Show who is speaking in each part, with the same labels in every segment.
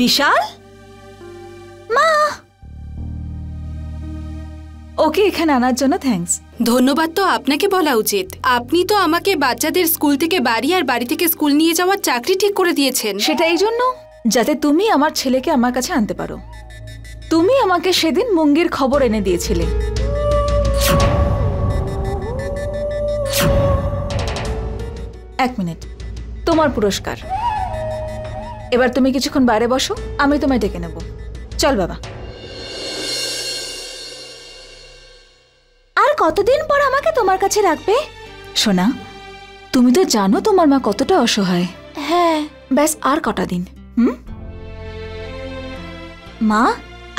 Speaker 1: বিশাল মা, ওকে এখানে আনার জন্য থ্যাঙ্কস।
Speaker 2: ধন্যবাদ তো আপনাকে বলা উচিত। আপনি তো আমাকে বাচ্চাদের স্কুল থেকে বাড়ি আর বাড়ি থেকে স্কুল নিয়ে যাওয়ার চাকরি ঠিক করে দিয়েছেন।
Speaker 1: সেটা এই জন্য যাতে তুমি আমার ছেলেকে আমার কাছে আনতে পারো। তুমি আমাকে সেদিন মুঙ্গির খবর এনে দিয়েছিলে। এক মিনিট, তোমার পুরস্কার। এবার তুমি কিছুক্ষণ বাইরে বসো, আমি তোমায় ডেকে নেব। চল বাবা। আর কতদিন পর আমাকে তোমার কাছে রাখবে? সোনা, তুমি তো জানো তোমার মা কতটা অসহায়। হ্যাঁ, ব্যাস আর কটা দিন। মা,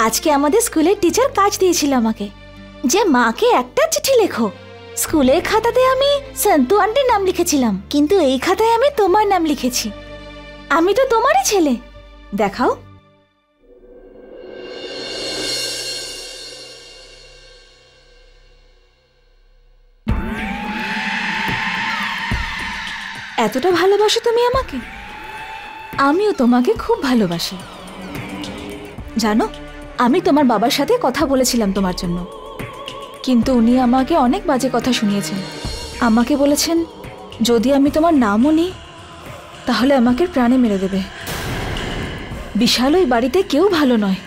Speaker 1: আজকে আমাদের স্কুলের টিচার কাজ দিয়েছিল আমাকে যে মাকে একটা চিঠি লেখো। স্কুলের খাতাতে আমি সন্তু আন্টির নাম লিখেছিলাম, কিন্তু এই খাতায় আমি তোমার নাম লিখেছি। আমি তো তোমারই ছেলে। দেখাও। এতটা ভালোবাসো তুমি আমাকে? আমিও তোমাকে খুব ভালোবাসি। জানো, আমি তোমার বাবার সাথে কথা বলেছিলাম তোমার জন্য, কিন্তু উনি আমাকে অনেক বাজে কথা শুনিয়েছেন। আমাকে বলেছেন যদি আমি তোমার নামও নিই তাহলে আমাকে প্রাণে মেরে দেবে। বিশাল ওই বাড়িতে কেউ ভালো নয়,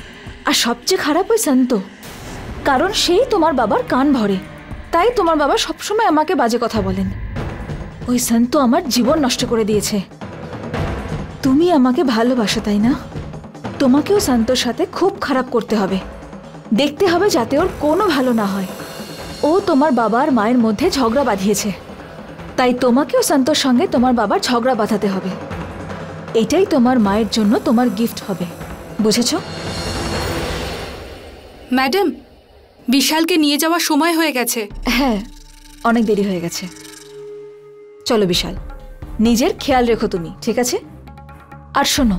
Speaker 1: আর সবচেয়ে খারাপ ওই সন্ত, কারণ সেই তোমার বাবার কান ভরে। তাই তোমার বাবা সবসময় আমাকে বাজে কথা বলেন। ওই সন্ত আমার জীবন নষ্ট করে দিয়েছে। তুমি আমাকে ভালোবাসো তাই না? তোমাকেও সন্তোর সাথে খুব খারাপ করতে হবে, দেখতে হবে যাতে ওর কোনো ভালো না হয়। ও তোমার বাবার মায়ের মধ্যে ঝগড়া বাঁধিয়েছে, তাই তোমাকেও সন্তোর সঙ্গে তোমার বাবার ঝগড়া বাঁধাতে হবে। এটাই তোমার মায়ের জন্য তোমার গিফট হবে, বুঝেছো?
Speaker 2: ম্যাডাম, বিশালকে নিয়ে যাওয়ার সময় হয়ে গেছে।
Speaker 1: হ্যাঁ, অনেক দেরি হয়ে গেছে। চলো বিশাল, নিজের খেয়াল রেখো তুমি, ঠিক আছে? আর শোনো,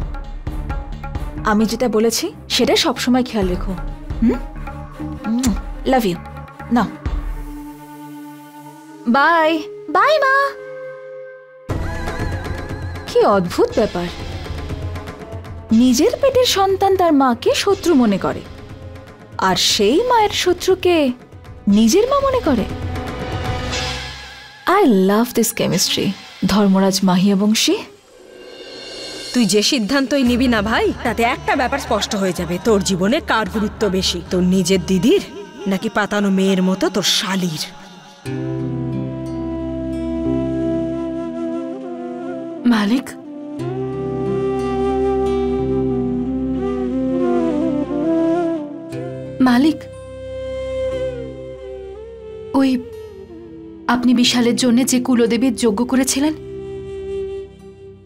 Speaker 1: আমি যেটা বলেছি সেটা সবসময় খেয়াল রেখো। Love you. Now, bye. Bye মা। কি অদ্ভুত ব্যাপার, নিজের পেটের সন্তান তার মাকে শত্রু মনে করে, আর সেই মায়ের শত্রুকে নিজের মা মনে করে। I love this chemistry. Dharmaraj Mahiya Banshi,
Speaker 3: তুই যে সিদ্ধান্তই নিবি না ভাই, তাতে একটা ব্যাপার স্পষ্ট হয়ে যাবে, তোর জীবনে কার গুরুত্ব বেশি, তোর নিজের দিদির নাকি পাতানো মেয়ের মতো তোর শালীর।
Speaker 2: মালিক, মালিক, ওই আপনি বিশালের জন্য যে কুলদেবীর যজ্ঞ করেছিলেন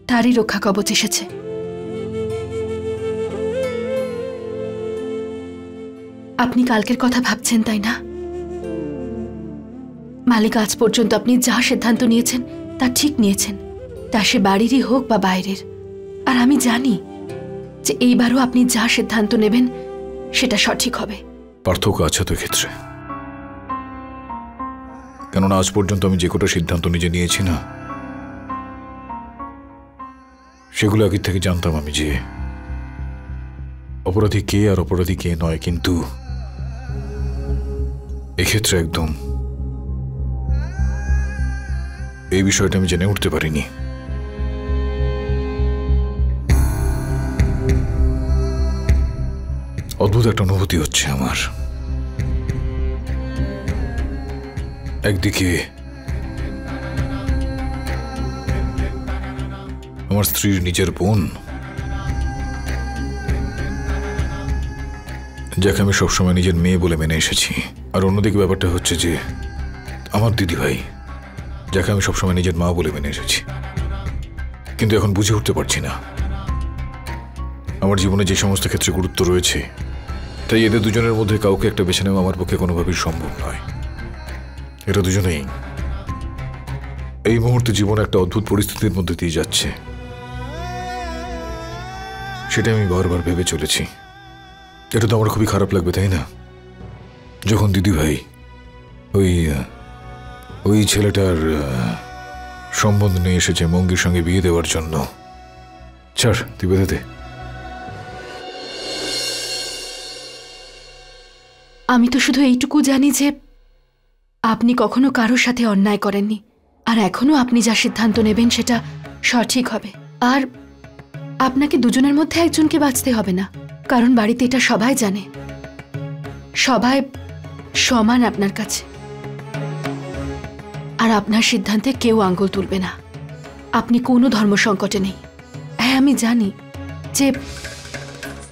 Speaker 2: তারই রক্ষা কবচ এসেছে। আপনি কালকের কথা ভাবছেন তাই না? মালিক, আজ পর্যন্ত আপনি যা সিদ্ধান্ত নিয়েছেন তা ঠিক নিয়েছেন, তা সে বাড়িরই হোক বা বাইরের। আর আমি জানি যে এইবারও আপনি যা সিদ্ধান্ত নেবেন সেটা সঠিক হবে।
Speaker 4: পার্থক্য আছে তো ক্ষেত্রে, কেননা আজ পর্যন্ত আমি যে কটা সিদ্ধান্ত নিজে নিয়েছি না, সেগুলো আগে থেকে জানতাম আমি যে অপরাধী কে আর অপরাধী কে নয়, কিন্তু এক্ষেত্রে একদম এই বিষয়টা আমি জেনে উঠতে পারিনি। অদ্ভুত একটা অনুভূতি হচ্ছে আমার। একদিকে আমার স্ত্রীর নিজের বোন, যাকে আমি সবসময় নিজের মেয়ে বলে মেনে এসেছি, আর অন্যদিকে ব্যাপারটা হচ্ছে যে আমার দিদি ভাই, যাকে আমি সবসময় নিজের মা বলে মেনে এসেছি। কিন্তু এখন বুঝে উঠতে পারছি না আমার জীবনে যে সমস্ত ক্ষেত্রে গুরুত্ব রয়েছে, তাই এদের দুজনের মধ্যে কাউকে একটা বেছে নেওয়া আমার পক্ষে কোনোভাবেই সম্ভব নয়। এরা দুজনেই এই মুহূর্তে জীবনে একটা অদ্ভুত পরিস্থিতির মধ্যে দিয়ে যাচ্ছে, সেটা আমি বারবার ভেবে চলেছি। এটা তো আমার খুবই খারাপ লাগবে তাই না, যখন দিদি ভাই ওই ছেলেটার সম্বন্ধ নিয়ে এসেছে মঙ্গির সঙ্গে বিয়ে দেওয়ার জন্য। ছাড়, তুই বেঁধে দে।
Speaker 2: আমি তো শুধু এইটুকু জানি যে আপনি কখনো কারোর সাথে অন্যায় করেননি, আর এখনো আপনি যা সিদ্ধান্ত নেবেন সেটা সঠিক হবে। আর আপনাকে দুজনের মধ্যে একজনকে বাঁচতে হবে না, কারণ বাড়িতে এটা সবাই জানে, সবাই সমান আপনার কাছে। আর আপনার সিদ্ধান্তে কেউ আঙ্গুল তুলবে না। আপনি কোনো ধর্ম সংকটে নেই। হ্যাঁ, আমি জানি যে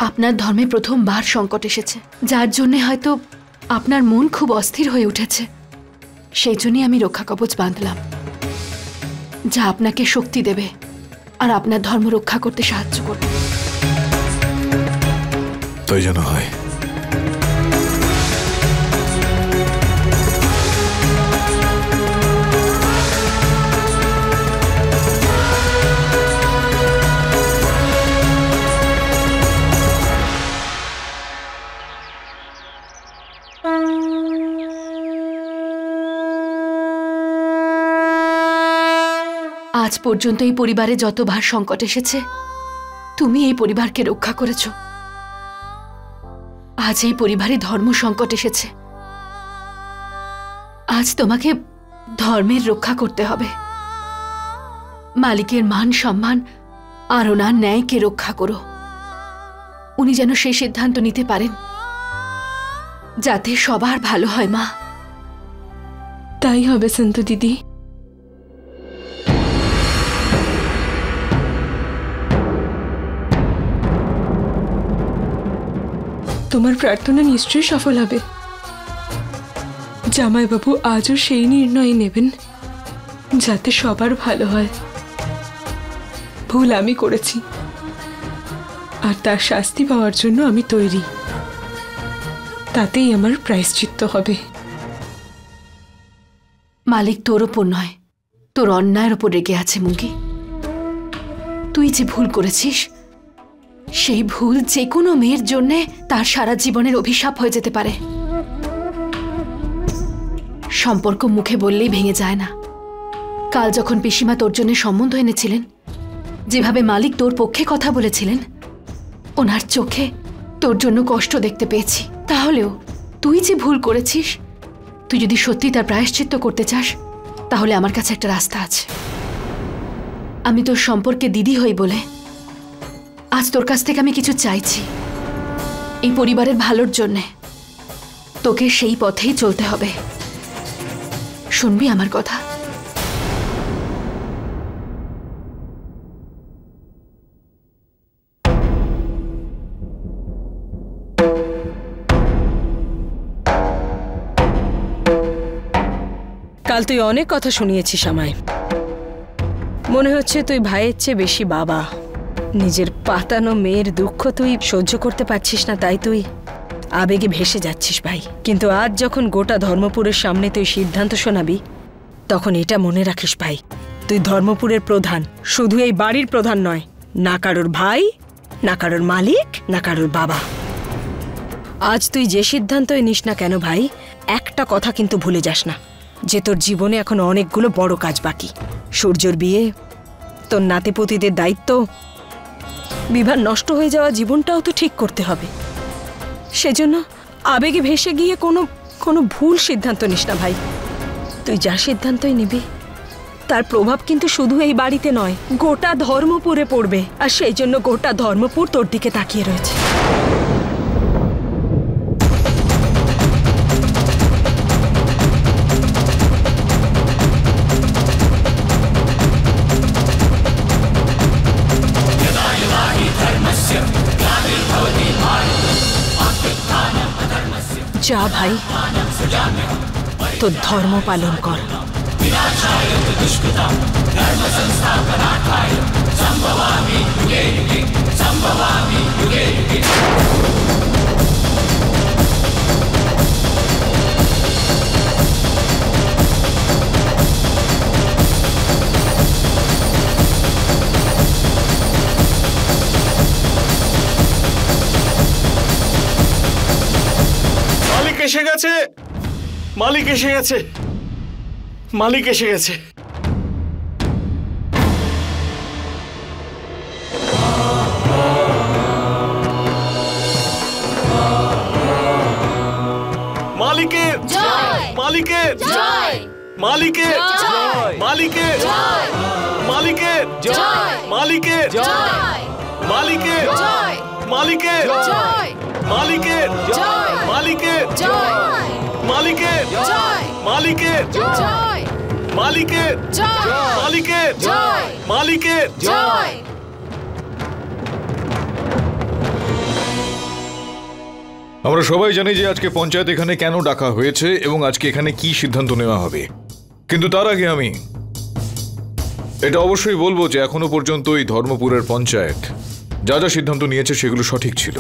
Speaker 2: আপনার ধর্মে প্রথমবার সংকট এসেছে, যার জন্যে হয়তো আপনার মন খুব অস্থির হয়ে উঠেছে। সেই জন্যই আমি রক্ষা কবচ বাঁধলাম, যা আপনাকে শক্তি দেবে আর আপনার ধর্ম রক্ষা করতে সাহায্য করবে।
Speaker 4: তাই যেন হয়।
Speaker 2: আজ পর্যন্ত এই পরিবারে যতবার সংকট এসেছে, তুমি এই পরিবারকে রক্ষা করেছ। আজ এই পরিবারে ধর্ম সংকট এসেছে, আজ তোমাকে ধর্মের রক্ষা করতে হবে। মালিকের মান সম্মান আর ওনার ন্যায়কে রক্ষা করো। উনি যেন সেই সিদ্ধান্ত নিতে পারেন যাতে সবার ভালো হয়। মা,
Speaker 5: তাই হবে সন্তু দিদি। তোমার প্রার্থনা নিশ্চয়ই সফল হবে। জামাইবাবু আজও সেই নির্ণয় নেবেন যাতে সবার ভালো হয়। ভুল আমি করেছি, আর তার শাস্তি পাওয়ার জন্য আমি তৈরি। তাতেই আমার প্রায়শ্চিত্ত হবে।
Speaker 2: মালিক তোর ওপর নয়, তোর অন্যায়ের ওপর রেগে আছে মুঙ্গি। তুই যে ভুল করেছিস, সেই ভুল যে কোনো মেয়ের জন্যে তার সারা জীবনের অভিশাপ হয়ে যেতে পারে। সম্পর্ক মুখে বললেই ভেঙে যায় না। কাল যখন পিসিমা তোর জন্য সম্বন্ধ এনেছিলেন, যেভাবে মালিক তোর পক্ষে কথা বলেছিলেন, ওনার চোখে তোর জন্য কষ্ট দেখতে পেয়েছি। তাহলেও তুই যে ভুল করেছিস, তুই যদি সত্যি তার প্রায়শ্চিত্ত করতে চাস, তাহলে আমার কাছে একটা রাস্তা আছে। আমি তোর সম্পর্কে দিদি হই বলে আজ তোর কাছ থেকে আমি কিছু চাইছি। এই পরিবারের ভালোর জন্যে তোকে সেই পথেই চলতে হবে। শুনবি আমার কথা?
Speaker 3: কাল তুই অনেক কথা শুনিয়েছিস আমায়। মনে হচ্ছে তুই ভাইয়ের চেয়ে বেশি বাবা। নিজের পাতানো মেয়ের দুঃখ তুই সহ্য করতে পারছিস না, তাই তুই আবেগে ভেসে যাচ্ছিস ভাই। কিন্তু আজ যখন গোটা ধর্মপুরের সামনে তুই সিদ্ধান্ত শোনাবি, তখন এটা মনে রাখিস ভাই, তুই ধর্মপুরের প্রধান, শুধু এই বাড়ির প্রধান নয়। না কারোর ভাই, না কারোর মালিক, না কারোর বাবা। আজ তুই যে সিদ্ধান্তই নিস না কেন ভাই, একটা কথা কিন্তু ভুলে যাস না, যে তোর জীবনে এখন অনেকগুলো বড় কাজ বাকি। সূর্যর বিয়ে, তোর নাতিপুতিদের দায়িত্ব, বিভার নষ্ট হয়ে যাওয়া জীবনটাও তো ঠিক করতে হবে। সেজন্য আবেগে ভেসে গিয়ে কোনো ভুল সিদ্ধান্ত নিস না ভাই। তুই যা সিদ্ধান্তই নিবি, তার প্রভাব কিন্তু শুধু এই বাড়িতে নয়, গোটা ধর্মপুরে পড়বে। আর সেই জন্য গোটা ধর্মপুর তোর দিকে তাকিয়ে রয়েছে। যা ভাই, তোর ধর্ম পালন কর।
Speaker 6: মালিক এসে গেছে, মালিক এসে গেছে, মালিক এসে গেছে। মালিকের
Speaker 2: জয়
Speaker 6: মালিকের
Speaker 2: জয়
Speaker 6: মালিকের
Speaker 2: জয়
Speaker 6: মালিকের
Speaker 2: জয়
Speaker 6: মালিকের
Speaker 2: জয়
Speaker 6: মালিকের
Speaker 2: জয়
Speaker 6: মালিকের
Speaker 2: জয়
Speaker 6: মালিকের
Speaker 2: জয়
Speaker 6: মালিকের
Speaker 2: জয়
Speaker 6: মালিকের
Speaker 2: জয়
Speaker 6: মালিকের
Speaker 2: জয়
Speaker 6: মালিকের
Speaker 2: জয়
Speaker 6: মালিকের
Speaker 2: জয়
Speaker 6: মালিকের
Speaker 2: জয়।
Speaker 4: আমরা সবাই জানি যে আজকে পঞ্চায়েত এখানে কেন ডাকা হয়েছে এবং আজকে এখানে কি সিদ্ধান্ত নেওয়া হবে, কিন্তু তার আগে আমি এটা অবশ্যই বলবো যে এখনো পর্যন্ত এই ধর্মপুরের পঞ্চায়েত যা যা সিদ্ধান্ত নিয়েছে সেগুলো সঠিক ছিল।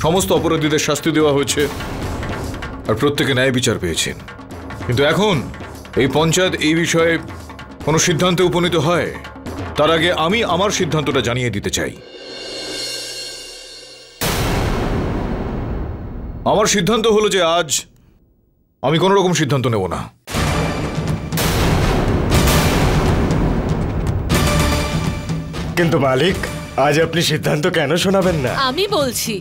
Speaker 4: সমস্ত অপরাধীদের শাস্তি দেওয়া হয়েছে আর প্রত্যেকে ন্যায় বিচার পেয়েছেন। কিন্তু এখন এই পঞ্চায়েত এই বিষয়ে কোনো সিদ্ধান্তে উপনীত হয় তার আগে আমি আমার সিদ্ধান্তটা জানিয়ে দিতে চাই। আমার সিদ্ধান্ত হলো যে আজ আমি কোনো রকম সিদ্ধান্ত নেব না।
Speaker 7: কিন্তু মালিক, আজ আপনি সিদ্ধান্ত কেন শোনাবেন না?
Speaker 8: আমি বলছি,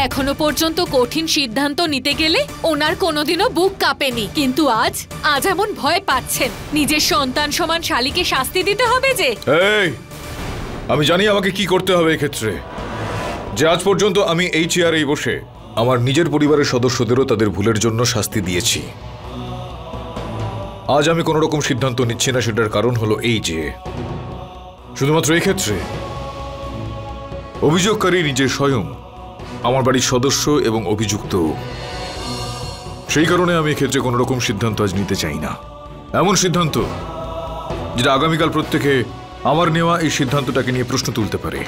Speaker 8: এখনো পর্যন্ত কঠিন সিদ্ধান্ত নিতে গেলে ওনার কোনোদিনও বুক কাঁপেনি, কিন্তু আজ এমন ভয় পাচ্ছেন নিজের সন্তান সমান শালীকে শাস্তি দিতে হবে যে।
Speaker 4: এই, আমি জানি আমাকে কি করতে হবে এক্ষেত্রে। যে আজ পর্যন্ত আমি এই চেয়ারেই বসে আমার নিজের পরিবারের সদস্যদেরও তাদের ভুলের জন্য শাস্তি দিয়েছি। আজ আমি কোনো রকম সিদ্ধান্ত নিচ্ছি না, সেটার কারণ হলো এই যে শুধুমাত্র এই ক্ষেত্রে অভিযোগকারী নিজে স্বয়ং আমার বাড়ির সদস্য এবং অভিযুক্ত। সেই কারণে আমি এক্ষেত্রে কোনো রকম সিদ্ধান্ত আজ নিতে চাই না। এমন সিদ্ধান্ত যেটা আগামীকাল প্রত্যেকে আমার নেওয়া এই সিদ্ধান্তটাকে নিয়ে প্রশ্ন তুলতে পারে।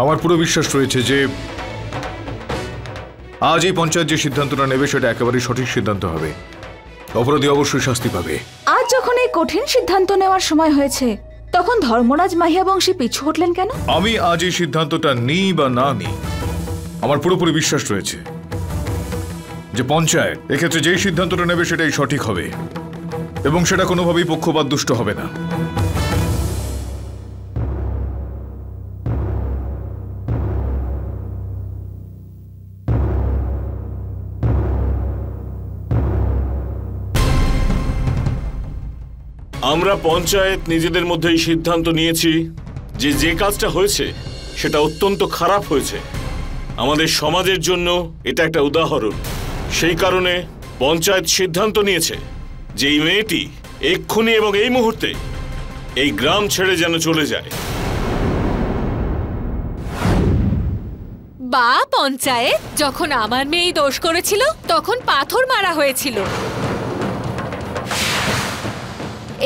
Speaker 4: আমার পুরো বিশ্বাস রয়েছে যে আজ এই পঞ্চায়েত যে সিদ্ধান্তটা নেবে সেটা একেবারেই সঠিক সিদ্ধান্ত হবে। অপরাধী অবশ্যই শাস্তি পাবে।
Speaker 1: আজ যখন এই কঠিন সিদ্ধান্ত নেওয়ার সময় হয়েছে তখন ধর্মরাজ মাহিয়া বংশী পিছু হটলেন কেন?
Speaker 4: আমি আজ এই সিদ্ধান্তটা নিই বা না নিই, আমার পুরোপুরি বিশ্বাস রয়েছে যে পঞ্চায়েত এক্ষেত্রে যেই সিদ্ধান্তটা নেবে সেটাই সঠিক হবে এবং সেটা কোনোভাবেই পক্ষপাত দুষ্ট হবে না।
Speaker 6: আমরা পঞ্চায়েত নিজেদের মধ্যে এই সিদ্ধান্ত নিয়েছি যে যে কাজটা হয়েছে সেটা অত্যন্ত খারাপ হয়েছে। আমাদের সমাজের জন্য এটা একটা উদাহরণ। সেই কারণে পঞ্চায়েত সিদ্ধান্ত নিয়েছে যে এই মেয়েটি এক্ষুনি এবং এই মুহূর্তে এই গ্রাম ছেড়ে যেন চলে যায়।
Speaker 8: বা পঞ্চায়েত, যখন আমার মেয়ে দোষ করেছিল তখন পাথর মারা হয়েছিল।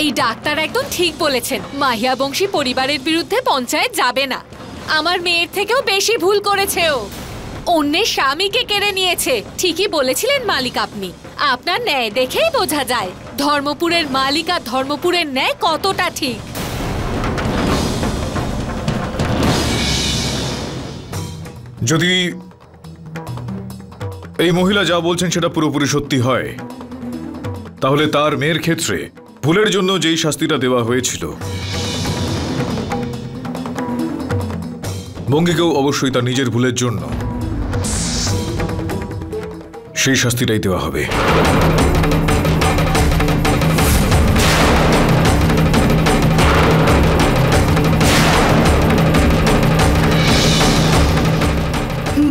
Speaker 8: এই ডাক্তার একদম ঠিক বলেছেন, মাহিয়া বংশী পরিবারের বিরুদ্ধে পঞ্চায়েত যাবে না। আমার মেয়ের থেকেও বেশি ভুল করেছে ও, অন্যের স্বামীকে কেড়ে নিয়েছে। ঠিকই বলেছিলেন মালিক আপনি, আপনার ন্যায় দেখেই বোঝা যায় ধর্মপুরের মালিক আর ধর্মপুরের ন্যায় কতটা ঠিক।
Speaker 4: যদি এই মহিলা যা বলছেন সেটা পুরোপুরি সত্যি হয় তাহলে তার মেয়ের ক্ষেত্রে ভুলের জন্য যেই শাস্তিটা দেওয়া হয়েছিল বঙ্গীকেও অবশ্যই তার নিজের ভুলের জন্য সেই শাস্তিটাই দেওয়া হবে।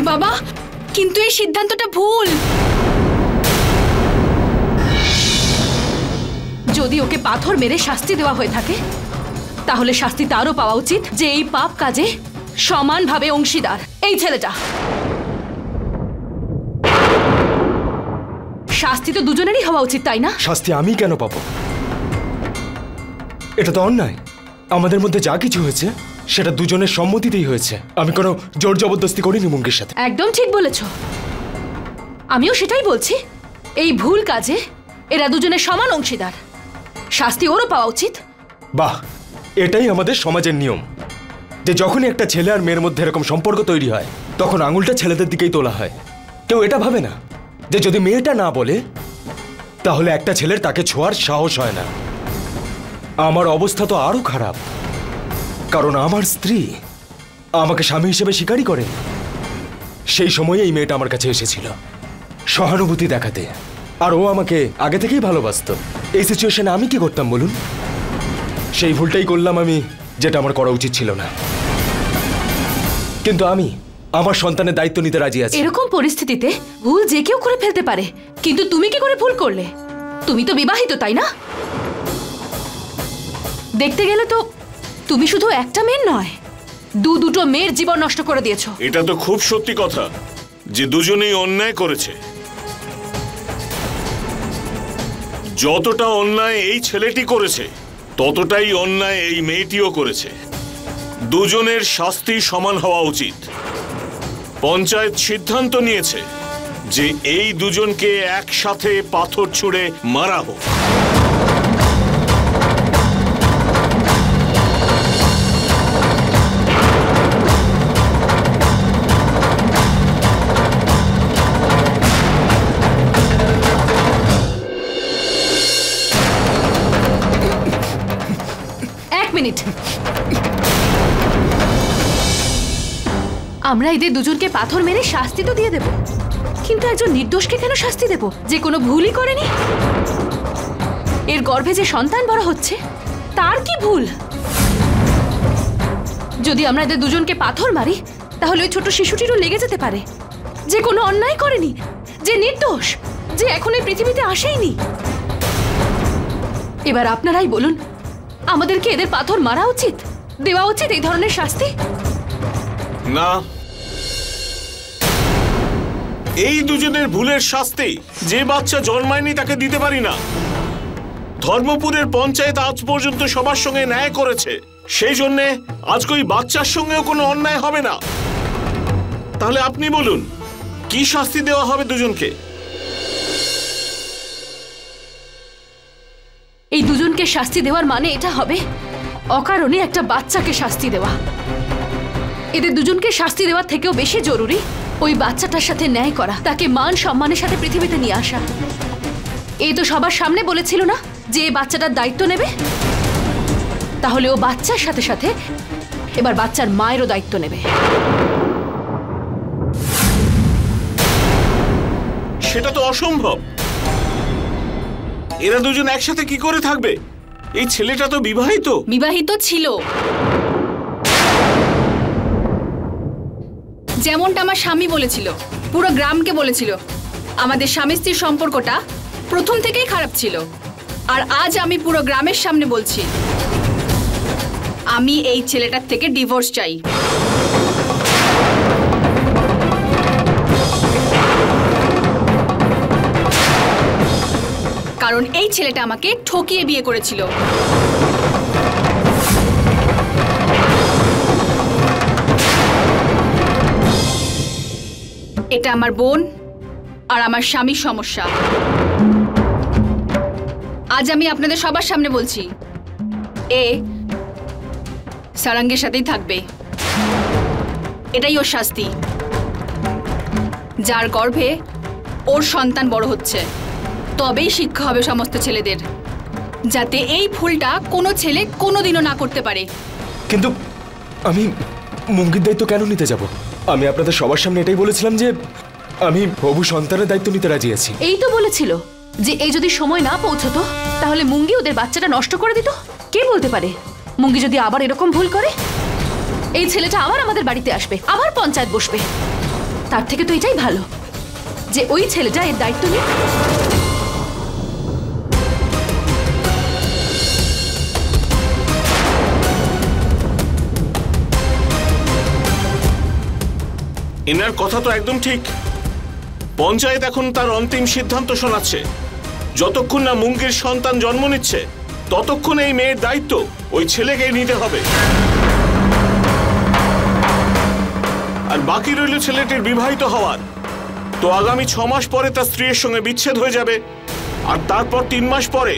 Speaker 2: বাবা, কিন্তু এই সিদ্ধান্তটা ভুল। যদি ওকে পাথর মেরে শাস্তি দেওয়া হয়ে থাকে তাহলে শাস্তি তারও পাওয়া উচিত যে এই পাপ কাজে সমানভাবে অংশীদার এই ছেলেটা। শাস্তি তো দুজনেরই হওয়া উচিত, তাই না?
Speaker 7: শাস্তি আমি কেন পাবো? এটা তো অন্যায়। আমাদের মধ্যে যা কিছু হয়েছে সেটা দুজনের সম্মতিতেই হয়েছে। আমি কোনো জোর জবরদস্তি করিনি মুঙ্গির সাথে।
Speaker 2: একদম ঠিক বলেছ, আমিও সেটাই বলছি। এই ভুল কাজে এরা দুজনের সমান অংশীদার, শাস্তি ওরও পাওয়া উচিত।
Speaker 7: বাহ, এটাই আমাদের সমাজের নিয়ম যে যখনই একটা ছেলে আর মেয়ের মধ্যে এরকম সম্পর্ক তৈরি হয় তখন আঙুলটা ছেলেদের দিকেই তোলা হয়। কেউ এটা ভাবে না যে যদি মেয়েটা না বলে তাহলে একটা ছেলের তাকে ছোঁয়ার সাহস হয় না। আমার অবস্থা তো আরো খারাপ, কারণ আমার স্ত্রী আমাকে স্বামী হিসেবে স্বীকারই করেন। সেই সময়ে এই মেয়েটা আমার কাছে এসেছিল সহানুভূতি দেখাতে, আর ও আমাকে আগে থেকেই ভালোবাসতো। এই সিচুয়েশনে আমি কি করতাম বলুন? সেই ভুলটাই করলাম আমি, যেটা আমার করা উচিত ছিল না। কিন্তু আমি আমার সন্তানের দায়িত্ব নিতে রাজি আছি।
Speaker 2: এরকম পরিস্থিতিতে ভুল যে কেউ করে ফেলতে পারে, কিন্তু তুমি কি করে ভুল করলে? তুমি তো বিবাহিত, তাই না? দেখতে গেলে তো তুমি শুধু একটা মেয়ের নয়, দুটো মেয়ের জীবন নষ্ট করে দিয়েছো।
Speaker 6: এটা তো খুব সত্যি কথা যে দুজনেই অন্যায় করেছে। যতটা অন্যায় এই ছেলেটি করেছে ততটাই অন্যায় এই মেয়েটিও করেছে। দুজনের শাস্তি সমান হওয়া উচিত। পঞ্চায়েত সিদ্ধান্ত নিয়েছে যে এই দুজনকে একসাথে পাথর ছুঁড়ে মারা হোক।
Speaker 2: আমরা এদের দুজনকে পাথর মেরে শাস্তি তো দিয়ে দেব, কিন্তু একজন নির্দোষকে কেন শাস্তি দেব যে কোনো ভুলই করেনি? এর গর্ভে যে সন্তান বড় হচ্ছে তার কি ভুল? যদি আমরা এদের দুজনকে পাথর মারি তাহলে ওই ছোট শিশুটিরও লেগে যেতে পারে, যে কোনো অন্যায় করেনি, যে নির্দোষ, যে এখন এই পৃথিবীতে আসেইনি। এবার আপনারাই বলুন, আমাদেরকে এদের পাথর মারা উচিত, দেওয়া উচিত এই ধরনের শাস্তি?
Speaker 6: না, এই দুজনের ভুলের শাস্তি যে বাচ্চা জন্মায়নি তাকে দিতে পারি না। ধর্মপুরের পঞ্চায়েত আজ পর্যন্ত সবার সঙ্গে ন্যায় করেছে, সেই জন্য আজকে ওই বাচ্চার সঙ্গেও কোনো অন্যায় হবে না। তাহলে আপনি বলুন কি শাস্তি দেওয়া হবে দুজনকে?
Speaker 2: এই দুজনকে শাস্তি দেওয়ার মানে এটা হবে অকারণে একটা বাচ্চাকে শাস্তি দেওয়া। এদের দুজনকে শাস্তি দেওয়ার থেকেও বেশি জরুরি ওই বাচ্চাটার সাথে ন্যায় করা, তাকে মান সম্মানের সাথে পৃথিবীতে নিয়ে আসা। এই তো সবার সামনে বলেছিল না যে এই বাচ্চাটার দায়িত্ব নেবে, তাহলে ও বাচ্চার সাথে সাথে এবার বাচ্চার মায়েরও দায়িত্ব নেবে।
Speaker 6: সেটা তো অসম্ভব। এরা দুজন একসাথে কি করে থাকবে? এই ছেলেটা তো বিবাহিত।
Speaker 8: বিবাহিত ছিল, যেমনটা আমার স্বামী বলেছিল, পুরো গ্রামকে বলেছিল আমাদের স্বামী স্ত্রীর সম্পর্কটা প্রথম থেকেই খারাপ ছিল। আর আজ আমি পুরো গ্রামের সামনে বলছি, আমি এই ছেলেটার থেকে ডিভোর্স চাই। কারণ এই ছেলেটা আমাকে ঠকিয়ে বিয়ে করেছিল। এটা আমার বোন আর আমার স্বামীর সমস্যা। আজ আমি আপনাদের সবার সামনে বলছি, এ সারাঙ্গের সাথেই থাকবে। এটাই ওর শাস্তি, যার গর্ভে ওর সন্তান বড় হচ্ছে। তবেই শিক্ষা হবে সমস্ত ছেলেদের, যাতে এই ভুলটা কোনো ছেলে কোনোদিনও না করতে পারে।
Speaker 7: কিন্তু আমি মুঙ্গির দায়িত্ব কেন নিতে যাব? আমি আপনাদের সবার সামনে এটাই বলেছিলাম যে আমি হবু সন্তানের দায়িত্ব নিতে রাজি আছি।
Speaker 2: এই তো বলেছিল যে এই যদি সময় না পৌঁছতো তাহলে মুঙ্গি ওদের বাচ্চাটা নষ্ট করে দিত। কে বলতে পারে মুঙ্গি যদি আবার এরকম ভুল করে, এই ছেলেটা আবার আমাদের বাড়িতে আসবে, আবার পঞ্চায়েত বসবে। তার থেকে তো এটাই ভালো যে ওই ছেলেটা এর দায়িত্ব নিয়ে।
Speaker 6: এনার কথা তো একদম ঠিক। পঞ্চায়েত এখন তার অন্তিম সিদ্ধান্ত শোনাচ্ছে। যতক্ষণ না মুঙ্গির সন্তান জন্ম নিচ্ছে ততক্ষণ এই মেয়ের দায়িত্ব ওই ছেলেকেই নিতে হবে। আর বাকি রইল ছেলেটির বিবাহিত হওয়ার। তো আগামী 6 মাস পরে তার স্ত্রীর সঙ্গে বিচ্ছেদ হয়ে যাবে, আর তারপর 3 মাস পরে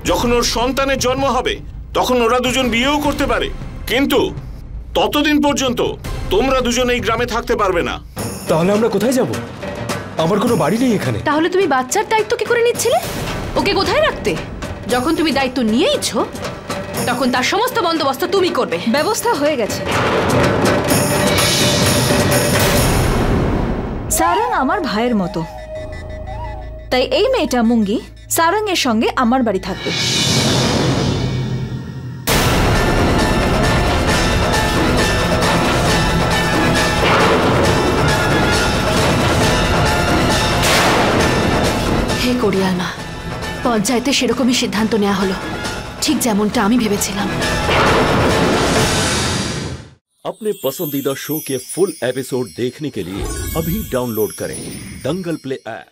Speaker 6: যখন ওর সন্তানের জন্ম হবে তখন ওরা দুজন বিয়েও করতে পারে। কিন্তু ততদিন পর্যন্ত তোমরা দুজন এই গ্রামে থাকতে পারবে না।
Speaker 7: তাহলে আমরা কোথায় যাব? আমার কোনো বাড়ি নেই এখানে।
Speaker 2: তাহলে তুমি বাচ্চার দায়িত্ব কি করে নিচ্ছিলে? ওকে কোথায় রাখতে? যখন তুমি দায়িত্ব নিয়েইছো তখন তার সমস্ত বন্দোবস্ত তুমি করবে।
Speaker 1: ব্যবস্থা হয়ে গেছে। সারাং আমার ভাইয়ের মতো, তাই এই মেয়েটা মুঙ্গি সারাঙ্গের সঙ্গে আমার বাড়ি থাকবে।
Speaker 2: হে কোরিয়াল মা, পঞ্চায়েতে সেরকমই সিদ্ধান্ত নেওয়া হলো, ঠিক যেমনটা আমি ভেবেছিলাম।
Speaker 9: अपने पसंदीदा शो के फुल एपिसोड देखने के लिए अभी डाउनलोड करें दंगल प्ले ऐप।